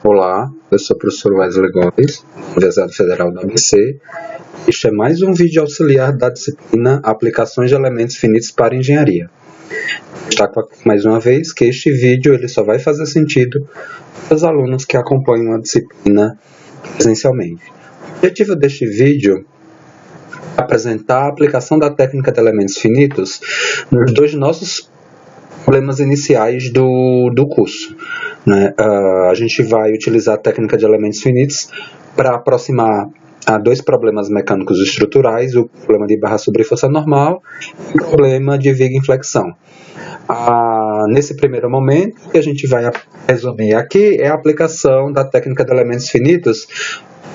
Olá, eu sou o professor Wesley Góes, Universidade Federal da ABC. Este é mais um vídeo auxiliar da disciplina Aplicações de Elementos Finitos para Engenharia. Destaco aqui mais uma vez que este vídeo ele só vai fazer sentido para os alunos que acompanham a disciplina presencialmente. O objetivo deste vídeo é apresentar a aplicação da técnica de elementos finitos nos dois nossos problemas iniciais do curso. A gente vai utilizar a técnica de elementos finitos para aproximar a dois problemas mecânicos estruturais, o problema de barra sobre força normal e o problema de viga em flexão. Nesse primeiro momento, o que a gente vai resumir aqui é a aplicação da técnica de elementos finitos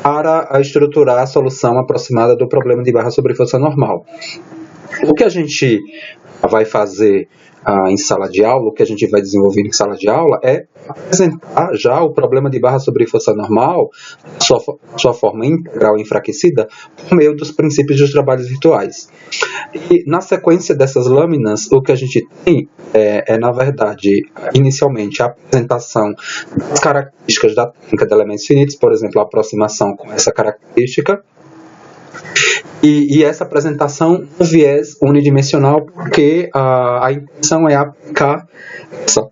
para estruturar a solução aproximada do problema de barra sobre força normal. O que a gente vai fazer em sala de aula, o que a gente vai desenvolver em sala de aula é apresentar já o problema de barra sobre força normal, sua forma integral e enfraquecida, por meio dos princípios dos trabalhos virtuais. E na sequência dessas lâminas, o que a gente tem na verdade, inicialmente, a apresentação das características da técnica de elementos finitos, por exemplo, a aproximação com essa característica, e essa apresentação um viés unidimensional, porque a intenção é aplicar essa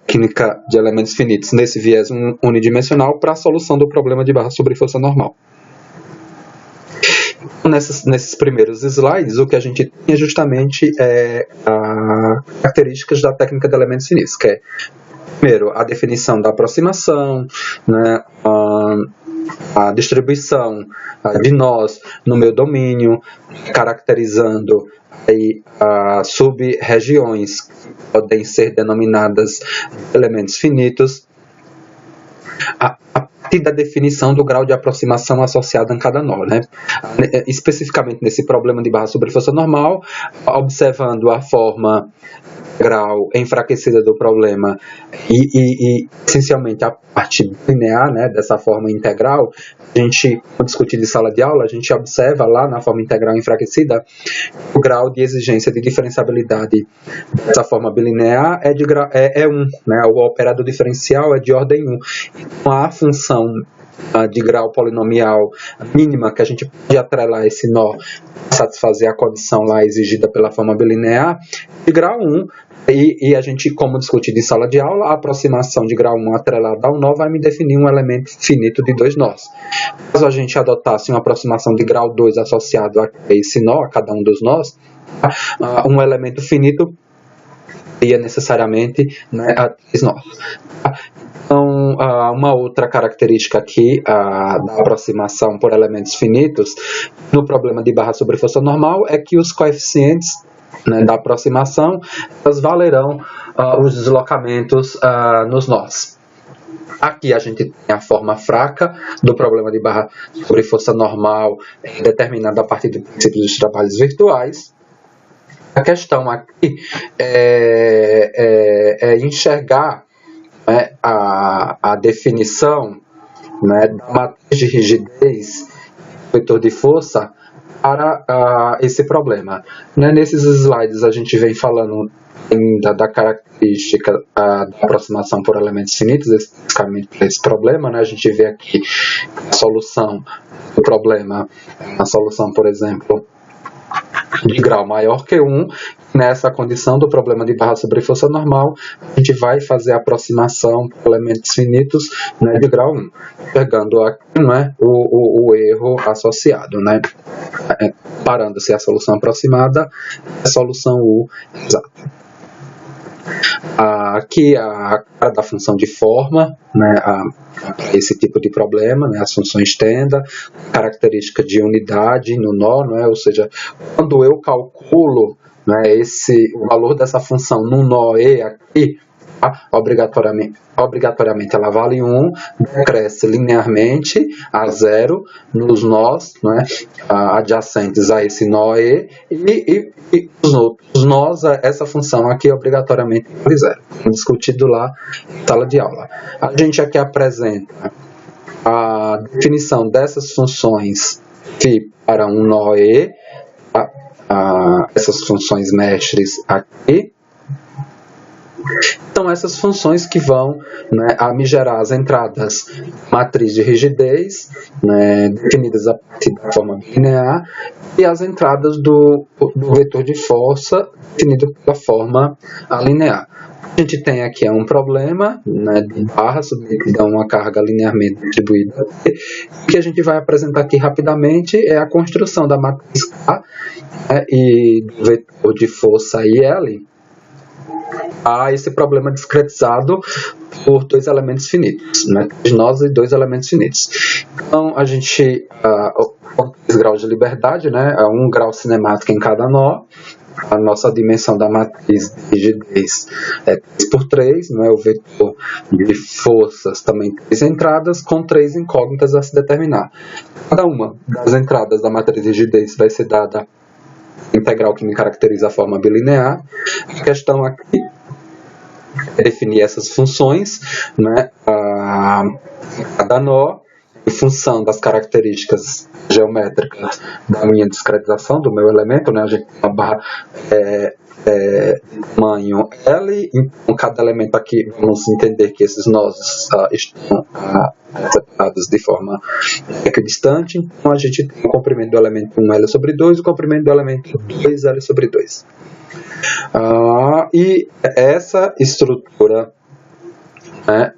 técnica de elementos finitos nesse viés unidimensional para a solução do problema de barra sobre força normal. Nesses primeiros slides, o que a gente tem é justamente características da técnica de elementos finitos, que é, primeiro, a definição da aproximação, a distribuição de nós no meu domínio, caracterizando aí sub-regiões que podem ser denominadas elementos finitos, a partir da definição do grau de aproximação associado a cada nó, especificamente nesse problema de barra sobre força normal, observando a forma integral enfraquecida do problema e essencialmente a parte linear, dessa forma integral. A gente, quando discutir de sala de aula, a gente observa lá na forma integral enfraquecida o grau de exigência de diferenciabilidade dessa forma bilinear é 1, o operador diferencial é de ordem 1. Então, a função de grau polinomial mínima que a gente pode atrelar esse nó, satisfazer a condição lá exigida pela forma bilinear, de grau 1, e a gente, como discutir de sala de aula, a aproximação de grau 1 atrelada ao nó vai me definir um elemento finito de dois nós. Caso a gente adotasse uma aproximação de grau 2 associado a esse nó, a cada um dos nós, um elemento finito teria necessariamente a três nós. Então, uma outra característica aqui da aproximação por elementos finitos no problema de barra sobre força normal é que os coeficientes da aproximação elas valerão os deslocamentos nos nós. Aqui a gente tem a forma fraca do problema de barra sobre força normal determinada a partir do princípio dos trabalhos virtuais. A questão aqui é enxergar a definição da matriz de rigidez do vetor de força para esse problema. Nesses slides a gente vem falando ainda da característica da aproximação por elementos finitos, especificamente para esse problema. A gente vê aqui a solução do problema, a solução, por exemplo, de grau maior que 1, nessa condição do problema de barra sobre força normal, a gente vai fazer a aproximação por elementos finitos de grau 1, pegando aqui o erro associado, parando-se a solução aproximada e a solução U exata. Aqui a cara da função de forma, esse tipo de problema, as funções tenda, característica de unidade no nó, ou seja, quando eu calculo o valor dessa função no nó E aqui, obrigatoriamente ela vale 1, decresce linearmente a 0 nos nós adjacentes a esse nó E, e os outros nós, essa função aqui obrigatoriamente vale 0, discutido lá em sala de aula. A gente aqui apresenta a definição dessas funções φ para um nó E, essas funções mestres aqui, Então, essas funções que vão, né, a me gerar as entradas matriz de rigidez, né, definidas a partir da forma linear, e as entradas do vetor de força definido pela forma linear. A gente tem aqui um problema, né, de barra submetida a uma carga linearmente distribuída. O que a gente vai apresentar aqui rapidamente é a construção da matriz K, né, e do vetor de força IL a esse problema discretizado por dois elementos finitos, né, três nós e dois elementos finitos. Então, a gente com 3 graus de liberdade, né, um grau cinemático em cada nó. A nossa dimensão da matriz de rigidez é 3×3, não é? O vetor de forças também 3 entradas, com 3 incógnitas a se determinar. Cada uma das entradas da matriz de rigidez vai ser dada a integral que me caracteriza a forma bilinear. A questão aqui é definir essas funções, né? Cada nó, em função das características geométricas da minha discretização, do meu elemento, né? A gente tem uma barra tamanho L, então cada elemento aqui, vamos entender que esses nós estão separados de forma equidistante, então a gente tem o comprimento do elemento 1 L sobre 2 e o comprimento do elemento 2 L sobre 2. E essa estrutura, né,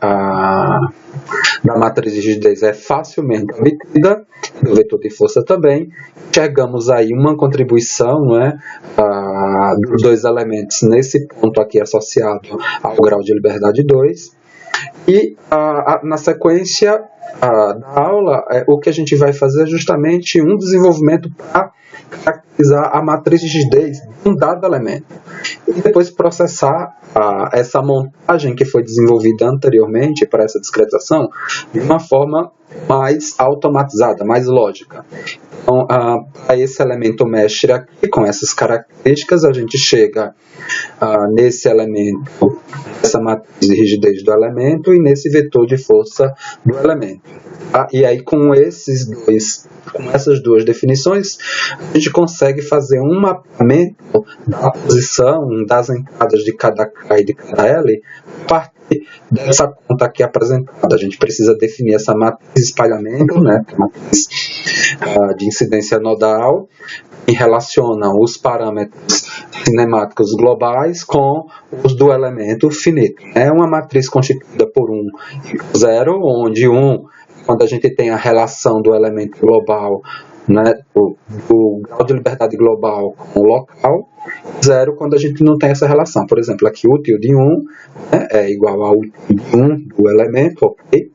da matriz de rigidez é facilmente obtida, do vetor de força também. Enxergamos aí uma contribuição, né, dos dois elementos nesse ponto aqui associado ao grau de liberdade 2. E na sequência da aula, o que a gente vai fazer é justamente um desenvolvimento para caracterizar a matriz de rigidez de um dado elemento e depois processar essa montagem que foi desenvolvida anteriormente para essa discretização de uma forma mais automatizada, mais lógica. Então, para esse elemento mestre aqui, com essas características, a gente chega nesse elemento, essa matriz de rigidez do elemento e nesse vetor de força do elemento. E aí, com essas duas definições, a gente consegue fazer um mapeamento da posição das entradas de cada K e de cada L a partir dessa conta aqui apresentada. A gente precisa definir essa matriz de espalhamento, né, matriz de incidência nodal, que relaciona os parâmetros cinemáticos globais com os do elemento finito. É uma matriz constituída por 1 e 0, onde 1, quando a gente tem a relação do elemento global, né, do grau de liberdade global com o local, 0 quando a gente não tem essa relação. Por exemplo, aqui o tio de 1, né, é igual ao tio de 1 do elemento, ok?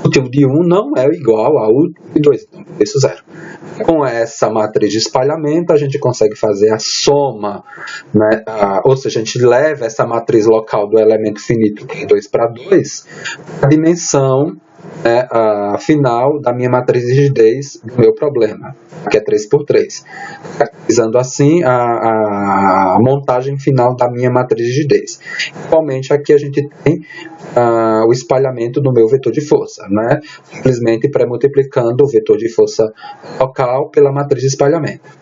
O tio de 1 não é igual ao tio de 2, então por isso 0. Com essa matriz de espalhamento, a gente consegue fazer a soma, né, ou seja, a gente leva essa matriz local do elemento finito, que é 2 para 2, a dimensão final da minha matriz de rigidez do meu problema, que é 3×3, caracterizando assim a montagem final da minha matriz de rigidez. Igualmente aqui a gente tem o espalhamento do meu vetor de força, né? Simplesmente pré-multiplicando o vetor de força local pela matriz de espalhamento.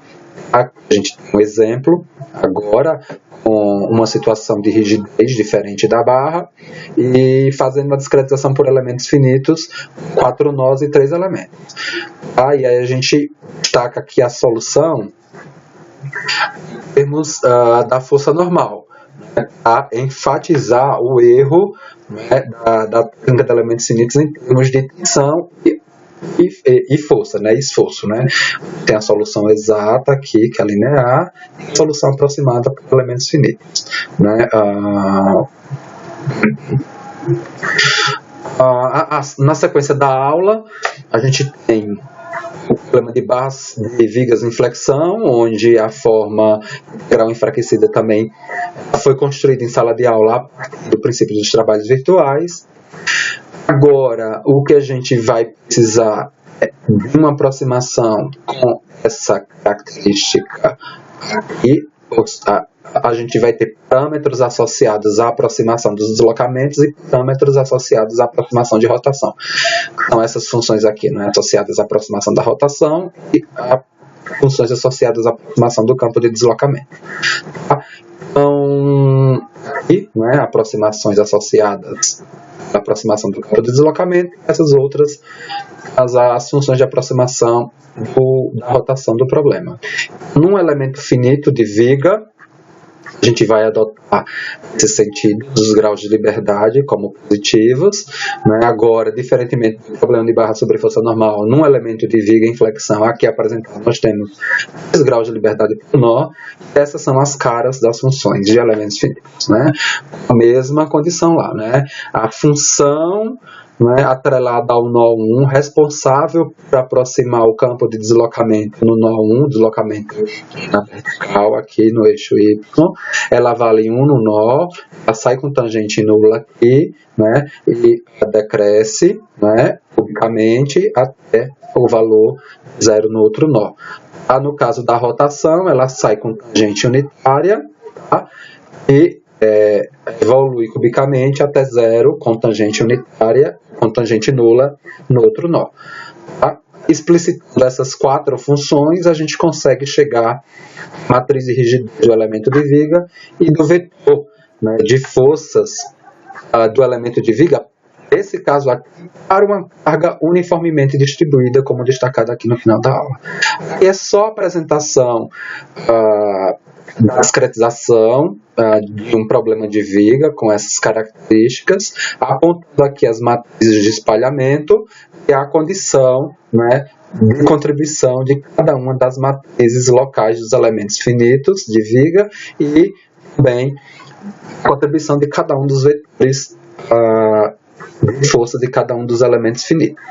Aqui a gente tem um exemplo agora com uma situação de rigidez diferente da barra e fazendo uma discretização por elementos finitos, 4 nós e 3 elementos. E aí a gente destaca aqui a solução em termos da força normal, né, a enfatizar o erro, né, da técnica de elementos finitos em termos de tensão e força, né, esforço, né? Tem a solução exata aqui, que é linear, e a solução aproximada para elementos finitos, né? Na sequência da aula, a gente tem o problema de barras de vigas em flexão, onde a forma integral enfraquecida também foi construída em sala de aula a partir do princípio dos trabalhos virtuais. Agora, o que a gente vai precisar é de uma aproximação com essa característica aqui. A gente vai ter parâmetros associados à aproximação dos deslocamentos e parâmetros associados à aproximação de rotação. Então, essas funções aqui, né, associadas à aproximação da rotação e funções associadas à aproximação do campo de deslocamento. Então, aqui, né, aproximações associadas à aproximação do campo de deslocamento, essas outras, as funções de aproximação da rotação do problema. Num elemento finito de viga, a gente vai adotar esse sentido dos graus de liberdade como positivos, né? Agora, diferentemente do problema de barra sobre força normal, num elemento de viga em flexão aqui apresentado, nós temos 2 graus de liberdade por nó. Essas são as caras das funções de elementos finitos, né? A mesma condição lá, né? A função, né, atrelada ao nó 1, responsável por aproximar o campo de deslocamento no nó 1, deslocamento na vertical aqui no eixo Y, ela vale 1 no nó, ela sai com tangente nula aqui, né, e decresce, né, publicamente até o valor 0 no outro nó. No caso da rotação, ela sai com tangente unitária, tá, e evolui cubicamente até 0 com tangente unitária, com tangente nula no outro nó. Tá? Explicitando essas 4 funções, a gente consegue chegar à matriz de rigidez do elemento de viga e do vetor, né, de forças do elemento de viga, nesse caso aqui, para uma carga uniformemente distribuída, como destacado aqui no final da aula. Aqui é só a apresentação da discretização de um problema de viga com essas características, apontando aqui as matrizes de espalhamento e a condição, né, de contribuição de cada uma das matrizes locais dos elementos finitos de viga e também a contribuição de cada um dos vetores de força de cada um dos elementos finitos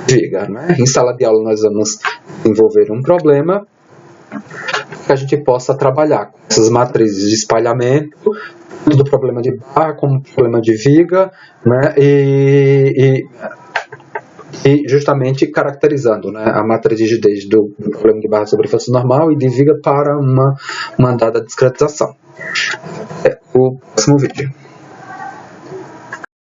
de viga, né? Em sala de aula nós vamos desenvolver um problema que a gente possa trabalhar com essas matrizes de espalhamento, tanto do problema de barra como do problema de viga, né, e justamente caracterizando, né, a matriz de rigidez do problema de barra sobre força normal e de viga para uma dada discretização. Até o próximo vídeo.